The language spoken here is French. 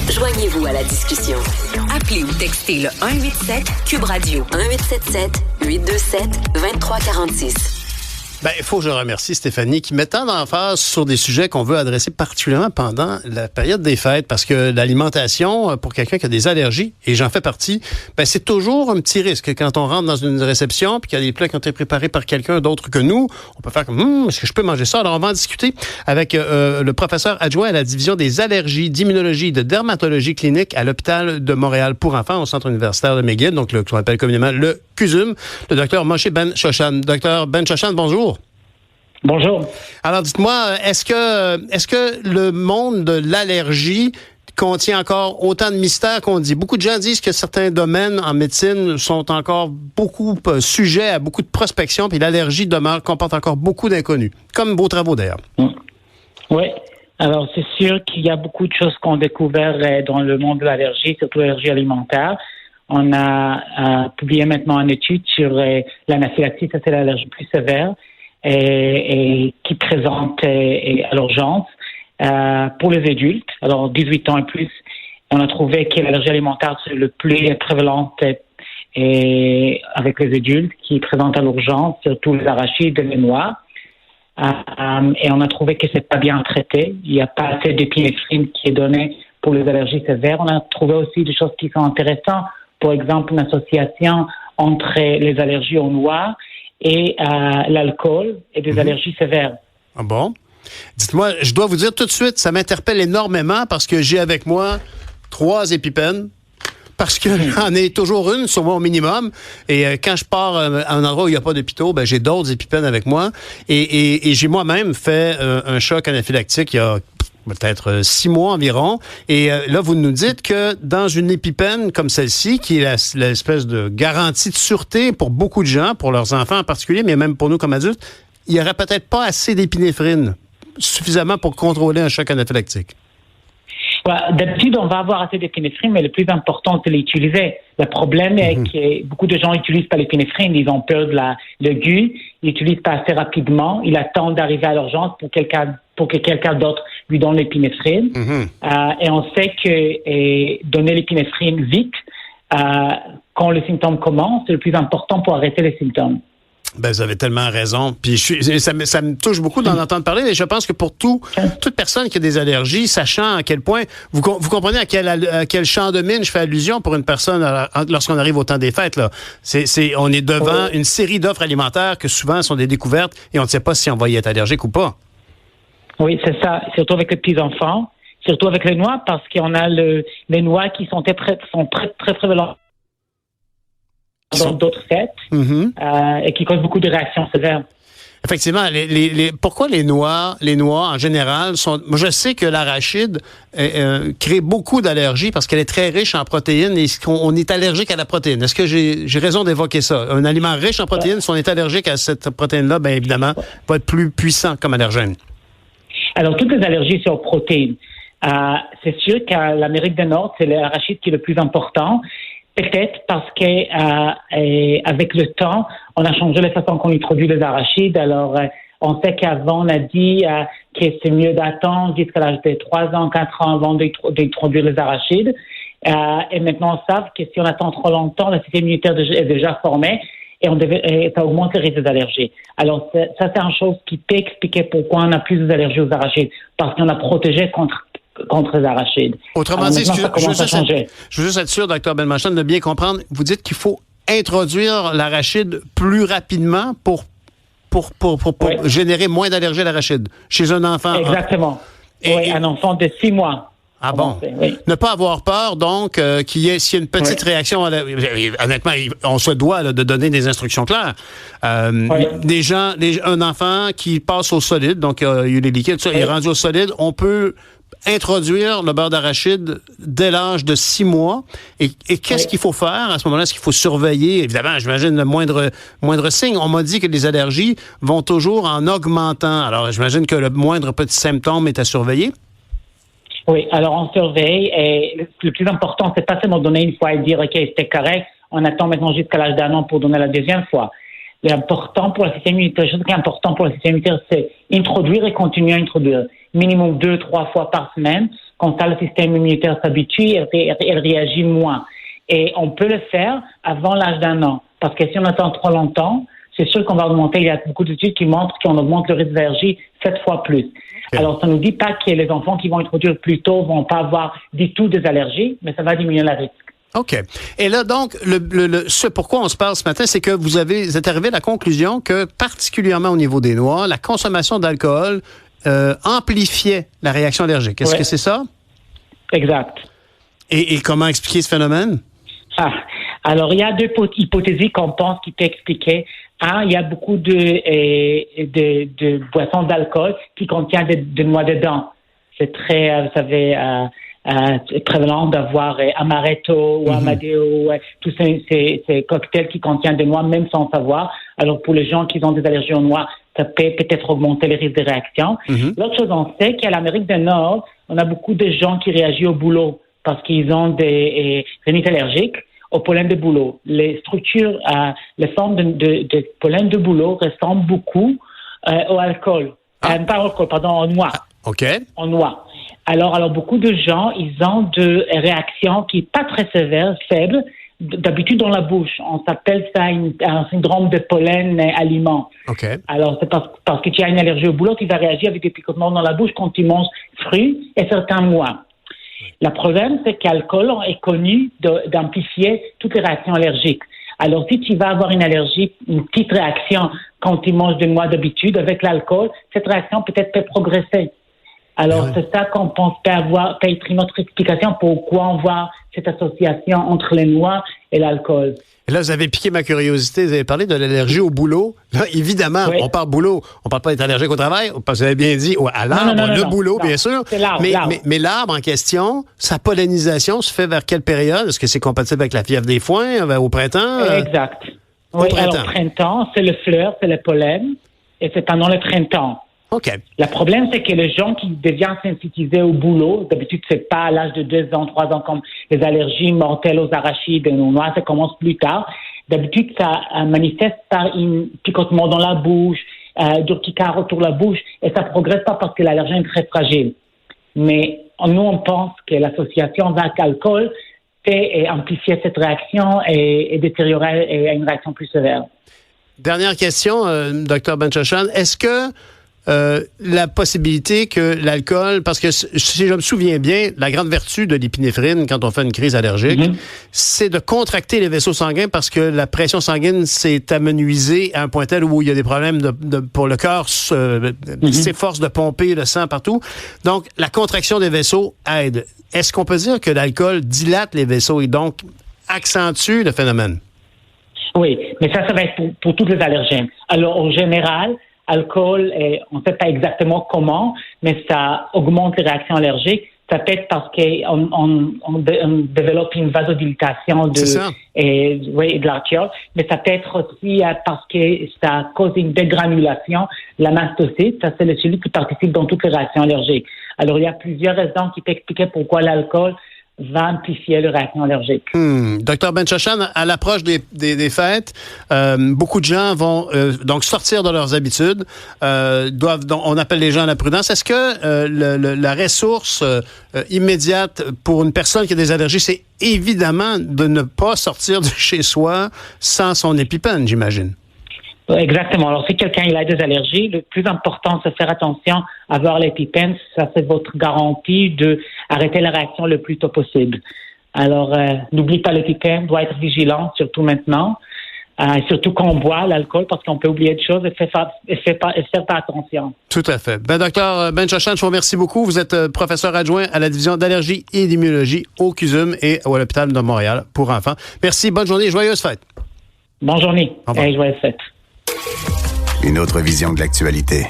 Joignez-vous à la discussion. Appelez ou textez le 187 Cube Radio 1877-827-2346. Il faut que je remercie Stéphanie qui met tant d'emphase sur des sujets qu'on veut adresser particulièrement pendant la période des fêtes, parce que l'alimentation, pour quelqu'un qui a des allergies, et j'en fais partie, c'est toujours un petit risque. Quand on rentre dans une réception puis qu'il y a des plats qui ont été préparés par quelqu'un d'autre que nous, on peut faire comme est-ce que je peux manger ça? Alors on va en discuter avec le professeur adjoint à la division des allergies, d'immunologie et de dermatologie clinique à l'hôpital de Montréal pour enfants au centre universitaire de McGill, donc ce qu'on appelle communément le CUSUM, le docteur Moshe Ben-Shoshan. Docteur Ben-Shoshan, bonjour. Bonjour. Alors, dites-moi, est-ce que le monde de l'allergie contient encore autant de mystères qu'on dit? Beaucoup de gens disent que certains domaines en médecine sont encore beaucoup sujets à beaucoup de prospection, puis l'allergie comporte encore beaucoup d'inconnus, comme vos travaux d'ailleurs. Oui. Alors, c'est sûr qu'il y a beaucoup de choses qu'on a découvert dans le monde de l'allergie, surtout l'allergie alimentaire. On a publié maintenant une étude sur l'anaphylaxie, ça c'est l'allergie plus sévère, et qui présente à l'urgence pour les adultes, alors 18 ans et plus. On a trouvé que l'allergie alimentaire c'est le plus prévalente et avec les adultes qui présentent à l'urgence, surtout les arachides et les noix. Et on a trouvé que c'est pas bien traité. Il n'y a pas assez d'épinéphrine qui est donné pour les allergies sévères. On a trouvé aussi des choses qui sont intéressantes. Par exemple, une association entre les allergies aux noix et l'alcool et des allergies sévères. Ah bon? Dites-moi, je dois vous dire tout de suite, ça m'interpelle énormément parce que j'ai avec moi 3 épipènes. Parce que j'en ai toujours une sur moi au minimum. Et quand je pars à un endroit où il n'y a pas d'hôpitaux, j'ai d'autres épipènes avec moi. Et j'ai moi-même fait un choc anaphylactique il y a peut-être 6 mois environ. Et là, vous nous dites que dans une épipène comme celle-ci, qui est l'espèce de garantie de sûreté pour beaucoup de gens, pour leurs enfants en particulier, mais même pour nous comme adultes, il n'y aurait peut-être pas assez d'épinéphrine suffisamment pour contrôler un choc anaphylactique. D'habitude, on va avoir assez d'épinéphrine, mais le plus important, c'est l'utiliser. Le problème est que beaucoup de gens n'utilisent pas l'épinéphrine. Ils ont peur de le goût. Ils n'utilisent pas assez rapidement. Ils attendent d'arriver à l'urgence pour que quelqu'un d'autre lui donne l'épinéphrine. Et on sait que donner l'épinéphrine vite, quand les symptômes commencent, c'est le plus important pour arrêter les symptômes. Vous avez tellement raison. Puis ça me touche beaucoup d'en entendre parler, mais je pense que pour toute personne qui a des allergies, sachant à quel point vous comprenez à quel champ de mine je fais allusion pour une personne lorsqu'on arrive au temps des fêtes là. On est devant une série d'offres alimentaires que souvent sont des découvertes et on ne sait pas si on va y être allergique ou pas. Oui, c'est ça. Surtout avec les petits enfants, surtout avec les noix, parce qu'on a les noix qui sont très prévalentes dans d'autres fêtes et qui causent beaucoup de réactions sévères. Effectivement, pourquoi les noix en général sont... Moi, je sais que l'arachide crée beaucoup d'allergies parce qu'elle est très riche en protéines et on est allergique à la protéine. Est-ce que j'ai raison d'évoquer ça? Un aliment riche en protéines, si on est allergique à cette protéine-là, bien évidemment, va être plus puissant comme allergène. Alors, toutes les allergies sont aux protéines. C'est sûr qu'à l'Amérique du Nord, c'est l'arachide qui est le plus important. Peut-être parce que avec le temps, on a changé la façon qu'on introduit les arachides. Alors, on sait qu'avant, on a dit que c'est mieux d'attendre jusqu'à l'âge de 3 ans, 4 ans avant d'introduire les arachides. Et maintenant, on sait que si on attend trop longtemps, le système immunitaire est déjà formé et ça augmente le risque d'allergie. Alors, ça, c'est une chose qui peut expliquer pourquoi on a plus d'allergies aux arachides. Parce qu'on a protégé contre les arachides. Autrement dit, je veux juste être sûr, Dr. Ben-Shoshan, de bien comprendre. Vous dites qu'il faut introduire l'arachide plus rapidement pour générer moins d'allergie à l'arachide chez un enfant. Exactement. Un enfant de 6 mois. Ah bon? Oui. Ne pas avoir peur, donc, s'il y a une petite réaction. Honnêtement, on se doit de donner des instructions claires. Un enfant qui passe au solide, donc il y a eu les liquides, il est rendu au solide, on peut introduire le beurre d'arachide dès l'âge de 6 mois. Et qu'est-ce qu'il faut faire à ce moment-là? Est-ce qu'il faut surveiller? Évidemment, j'imagine le moindre signe. On m'a dit que les allergies vont toujours en augmentant. Alors, j'imagine que le moindre petit symptôme est à surveiller. Oui, alors on surveille et le plus important, c'est pas seulement donner une fois et dire « OK, c'était correct, on attend maintenant jusqu'à l'âge d'un an pour donner la deuxième fois ». L'important pour le système immunitaire, ce qui est important pour le système immunitaire, c'est introduire et continuer à introduire. Minimum 2-3 fois par semaine Quand ça, le système immunitaire s'habitue, elle réagit moins. Et on peut le faire avant l'âge d'1 an. Parce que si on attend trop longtemps, c'est sûr qu'on va augmenter. Il y a beaucoup d'études qui montrent qu'on augmente le risque d'allergie 7 fois plus. Okay. Alors, ça ne nous dit pas que les enfants qui vont introduire plus tôt vont pas avoir du tout des allergies, mais ça va diminuer le risque. OK. Et là, donc, ce pourquoi on se parle ce matin, c'est que vous êtes arrivé à la conclusion que, particulièrement au niveau des noix, la consommation d'alcool amplifiait la réaction allergique. Est-ce que c'est ça? Exact. Et comment expliquer ce phénomène? Alors, il y a 2 hypothèses qu'on pense qui peuvent expliquer. Il y a beaucoup de boissons d'alcool qui contiennent des noix dedans. C'est très, vous savez, prévalent d'avoir amaretto ou amadeo, tous ces cocktails qui contiennent des noix, même sans savoir. Alors, pour les gens qui ont des allergies aux noix, ça peut peut-être augmenter les risques de réaction. L'autre chose, on sait qu'à l'Amérique du Nord, on a beaucoup de gens qui réagissent au boulot parce qu'ils ont des rhinites allergiques au pollen de bouleau. Les structures, les formes de pollen de bouleau ressemblent beaucoup au alcool. Pas au alcool, pardon, aux noix. OK. En noix. Alors, beaucoup de gens, ils ont de réactions qui sont pas très sévères, faibles, d'habitude dans la bouche. On s'appelle ça un syndrome de pollen aliment. OK. Alors, c'est parce que tu as une allergie au boulot, tu vas réagir avec des picotements dans la bouche quand tu manges fruits et certains noix. Le problème, c'est que l'alcool est connu d'amplifier toutes les réactions allergiques. Alors, si tu vas avoir une allergie, une petite réaction quand tu manges des noix d'habitude, avec l'alcool, cette réaction peut-être peut progresser. Alors, c'est ça qu'on pense peut être une autre explication pourquoi on voit cette association entre les noix et l'alcool. Et là, vous avez piqué ma curiosité. Vous avez parlé de l'allergie au boulot. Là, évidemment, on parle boulot. On parle pas d'être allergique au travail. Parce que vous avez bien dit à l'arbre, le boulot, bien sûr. C'est l'arbre, mais l'arbre en question, sa pollinisation se fait vers quelle période? Est-ce que c'est compatible avec la fièvre des foins, au printemps? Exact. Oui, alors au printemps, c'est le fleur, c'est le pollen. Et c'est pendant le printemps. OK. Le problème, c'est que les gens qui deviennent sensibilisés au boulot, d'habitude, c'est pas à l'âge de 2 ans, 3 ans, comme les allergies mortelles aux arachides et aux noix, ça commence plus tard. D'habitude, ça manifeste par un picotement dans la bouche, d'urticaire autour de la bouche, et ça progresse pas parce que l'allergène est très fragile. Mais nous, on pense que l'association avec l'alcool fait amplifier cette réaction et détériorer à une réaction plus sévère. Dernière question, Dr. Ben-Shoshan. Est-ce que la possibilité que l'alcool, parce que si je me souviens bien, la grande vertu de l'épinéphrine quand on fait une crise allergique, c'est de contracter les vaisseaux sanguins parce que la pression sanguine s'est amenuisée à un point tel où il y a des problèmes pour le cœur, s'efforce de pomper le sang partout. Donc, la contraction des vaisseaux aide. Est-ce qu'on peut dire que l'alcool dilate les vaisseaux et donc accentue le phénomène? Oui, mais ça va être pour tous les allergènes. Alors, en général, alcool, on ne sait pas exactement comment, mais ça augmente les réactions allergiques. Ça peut être parce qu'on développe une vasodilatation de l'artère, mais ça peut être aussi parce que ça cause une dégranulation. La mastocyte, ça c'est celui qui participe dans toutes les réactions allergiques. Alors, il y a plusieurs raisons qui peuvent expliquer pourquoi l'alcool va amplifier les réactions allergiques. Dr. Ben-Shoshan, à l'approche des fêtes, beaucoup de gens vont donc sortir de leurs habitudes, on appelle les gens à la prudence. Est-ce que la ressource immédiate pour une personne qui a des allergies, c'est évidemment de ne pas sortir de chez soi sans son EpiPen, j'imagine? Exactement. Alors, si quelqu'un a des allergies, le plus important, c'est de faire attention à avoir l'EpiPen. Ça, c'est votre garantie d'arrêter la réaction le plus tôt possible. Alors, n'oublie pas l'EpiPen, doit être vigilant, surtout maintenant. Surtout quand on boit l'alcool, parce qu'on peut oublier des choses et faire pas attention. Tout à fait. Dr. Ben-Shoshan, je vous remercie beaucoup. Vous êtes professeur adjoint à la division d'allergie et d'immunologie au CUSUM et à l'hôpital de Montréal pour enfants. Merci, bonne journée et joyeuses fêtes. Bonne journée et joyeuses fêtes. Une autre vision de l'actualité.